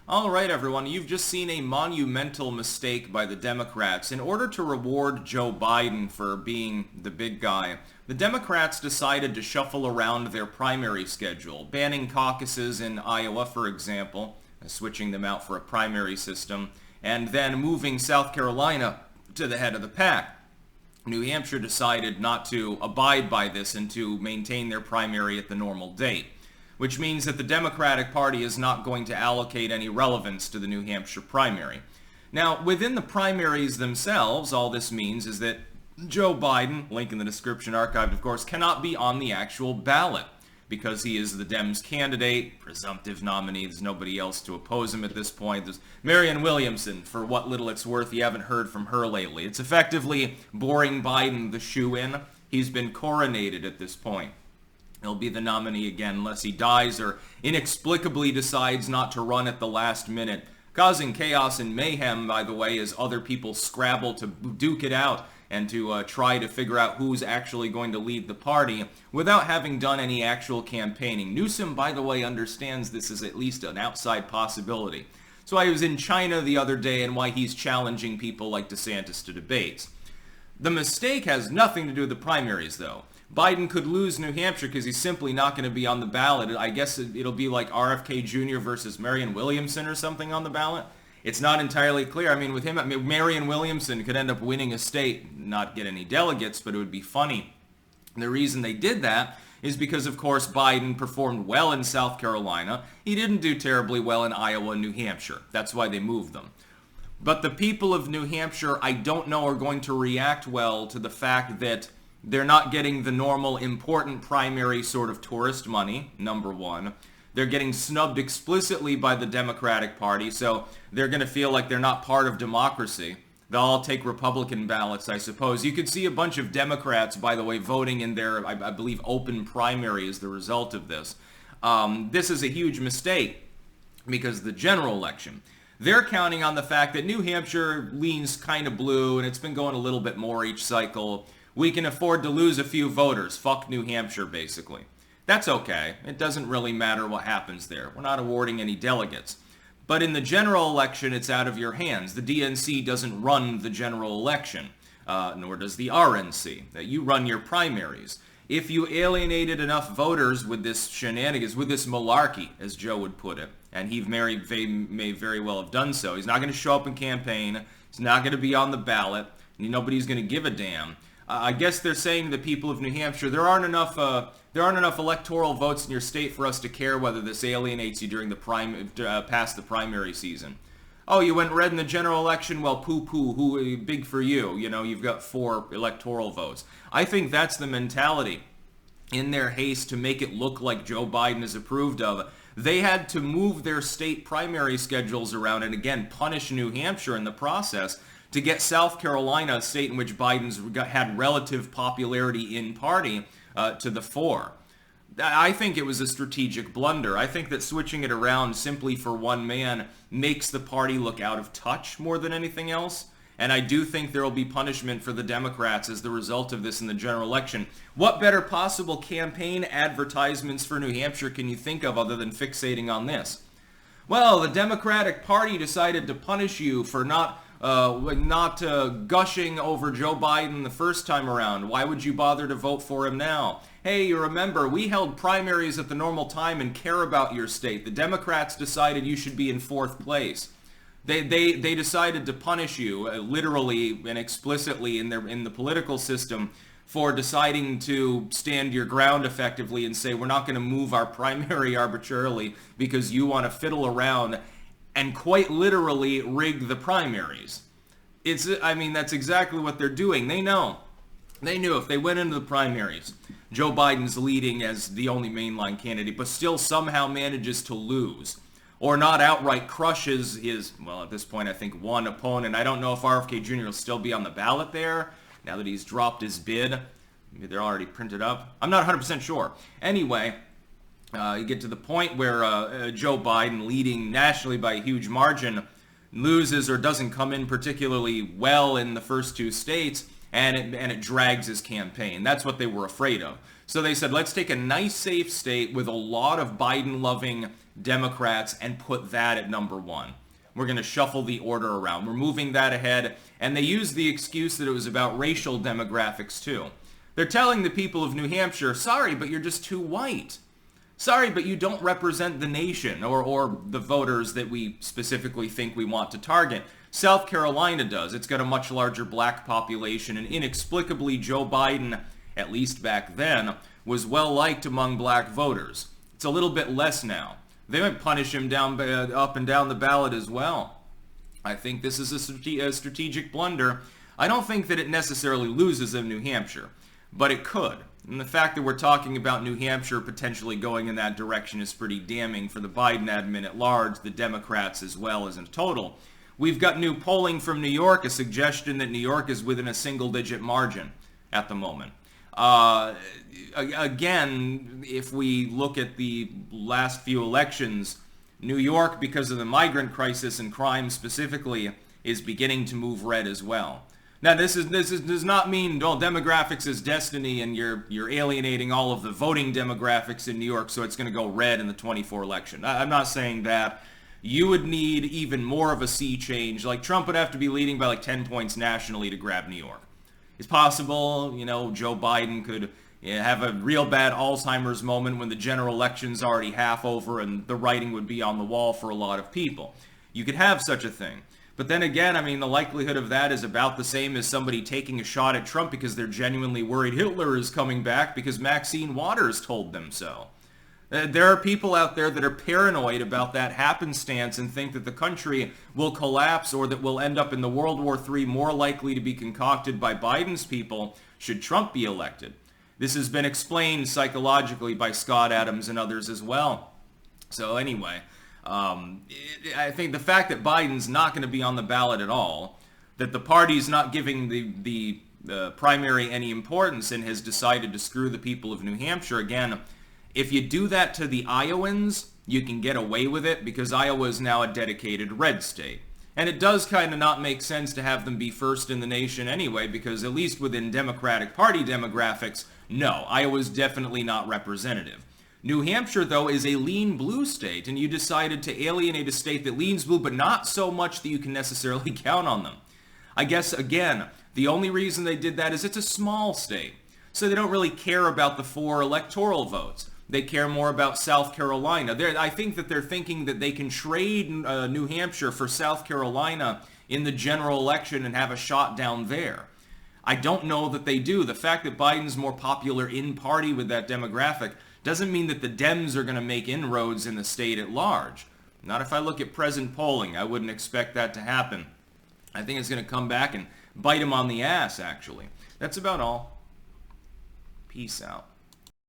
All right, everyone, you've just seen a monumental mistake by the Democrats. In order to reward Joe Biden for being the big guy, the Democrats decided to shuffle around their primary schedule, banning caucuses in Iowa, for example, switching them out for a primary system, and then moving South Carolina to the head of the pack. New Hampshire decided not to abide by this and to maintain their primary at the normal date, which means that the Democratic Party is not going to allocate any relevance to the New Hampshire primary. Now, within the primaries themselves, all this means is that Joe Biden, link in the description archived of course, cannot be on the actual ballot because he is the Dems candidate, presumptive nominee. There's nobody else to oppose him at this point. There's Marianne Williamson, for what little it's worth. You haven't heard from her lately. It's effectively boring Biden the shoe-in. He's been coronated at this point. He'll be the nominee again unless he dies or inexplicably decides not to run at the last minute, causing chaos and mayhem, by the way, as other people scrabble to duke it out and to try to figure out who's actually going to lead the party without having done any actual campaigning. Newsom, by the way, understands this is at least an outside possibility. That's why he was in China the other day and why he's challenging people like DeSantis to debates. The mistake has nothing to do with the primaries, though. Biden could lose New Hampshire because he's simply not going to be on the ballot. I guess it'll be like RFK Jr. versus Marianne Williamson or something on the ballot. It's not entirely clear. I mean, with him, Marianne Williamson could end up winning a state, not get any delegates, but it would be funny. And the reason they did that is because, of course, Biden performed well in South Carolina. He didn't do terribly well in Iowa and New Hampshire. That's why they moved them. But the people of New Hampshire, I don't know, are going to react well to the fact that they're not getting the normal important primary sort of tourist money, number one. They're getting snubbed explicitly by the Democratic Party, so they're going to feel like they're not part of democracy. They'll all take Republican ballots, I suppose. You could see a bunch of Democrats, by the way, voting in their, I believe, open primary as the result of this. This is a huge mistake because the general election, they're counting on the fact that New Hampshire leans kind of blue, and it's been going a little bit more each cycle. We can afford to lose a few voters. Fuck New Hampshire, basically. That's okay. It doesn't really matter what happens there. We're not awarding any delegates. But in the general election, it's out of your hands. The DNC doesn't run the general election, nor does the RNC. You run your primaries. If you alienated enough voters with this shenanigans, with this malarkey, as Joe would put it, and he may very well have done so, he's not going to show up in campaign, he's not going to be on the ballot, and nobody's going to give a damn. I guess they're saying to the people of New Hampshire, there aren't enough electoral votes in your state for us to care whether this alienates you during the past the primary season. Oh, you went red in the general election? Well, poo-poo, who big for you? You know, you've got 4 electoral votes. I think that's the mentality. In their haste to make it look like Joe Biden is approved of, they had to move their state primary schedules around and again punish New Hampshire in the process to get South Carolina, a state in which Biden's had relative popularity in party, to the fore. I think it was a strategic blunder. I think that switching it around simply for one man makes the party look out of touch more than anything else. And I do think there will be punishment for the Democrats as the result of this in the general election. What better possible campaign advertisements for New Hampshire can you think of other than fixating on this? Well, the Democratic Party decided to punish you for not gushing over Joe Biden the first time around. Why would you bother to vote for him now? Hey, you remember, we held primaries at the normal time and care about your state. The Democrats decided you should be in 4th place. They decided to punish you literally and explicitly in the political system for deciding to stand your ground effectively and say we're not going to move our primary arbitrarily because you want to fiddle around and quite literally rig the primaries. That's exactly what they're doing. They know. They knew if they went into the primaries, Joe Biden's leading as the only mainline candidate, but still somehow manages to lose, or not outright crushes his, well, at this point, I think one opponent. I don't know if RFK Jr. will still be on the ballot there, now that he's dropped his bid. Maybe they're already printed up. I'm not 100% sure. Anyway, you get to the point where Joe Biden, leading nationally by a huge margin, loses or doesn't come in particularly well in the first 2 states, and it drags his campaign. That's what they were afraid of. So they said, let's take a nice, safe state with a lot of Biden-loving Democrats and put that at number one. We're going to shuffle the order around. We're moving that ahead. And they used the excuse that it was about racial demographics too. They're telling the people of New Hampshire, sorry, but you're just too white. Sorry, but you don't represent the nation or the voters that we specifically think we want to target. South Carolina does. It's got a much larger black population, and inexplicably Joe Biden, at least back then, was well liked among black voters. It's a little bit less now. They might punish him up and down the ballot as well. I think this is a strategic blunder. I don't think that it necessarily loses in New Hampshire, but it could. And the fact that we're talking about New Hampshire potentially going in that direction is pretty damning for the Biden admin at large, the Democrats as well as in total. We've got new polling from New York, a suggestion that New York is within a single-digit margin at the moment. Again, if we look at the last few elections, New York, because of the migrant crisis and crime specifically, is beginning to move red as well. Now, this does not mean demographics is destiny and you're alienating all of the voting demographics in New York, so it's going to go red in the 24 election. I'm not saying that. You would need even more of a sea change. Like, Trump would have to be leading by like 10 points nationally to grab New York. It's possible, Joe Biden could have a real bad Alzheimer's moment when the general election's already half over and the writing would be on the wall for a lot of people. You could have such a thing. But then again, I mean, the likelihood of that is about the same as somebody taking a shot at Trump because they're genuinely worried Hitler is coming back because Maxine Waters told them so. There are people out there that are paranoid about that happenstance and think that the country will collapse or that we'll end up in the World War III more likely to be concocted by Biden's people should Trump be elected. This has been explained psychologically by Scott Adams and others as well. So anyway, I think the fact that Biden's not going to be on the ballot at all, that the party's not giving the primary any importance and has decided to screw the people of New Hampshire, again, if you do that to the Iowans, you can get away with it because Iowa is now a dedicated red state. And it does kind of not make sense to have them be first in the nation anyway, because at least within Democratic Party demographics, no, Iowa's definitely not representative. New Hampshire, though, is a lean blue state, and you decided to alienate a state that leans blue, but not so much that you can necessarily count on them. I guess, again, the only reason they did that is it's a small state, so they don't really care about the 4 electoral votes. They care more about South Carolina. I think that they're thinking that they can trade New Hampshire for South Carolina in the general election and have a shot down there. I don't know that they do. The fact that Biden's more popular in party with that demographic doesn't mean that the Dems are going to make inroads in the state at large. Not if I look at present polling. I wouldn't expect that to happen. I think it's going to come back and bite them on the ass, actually. That's about all. Peace out.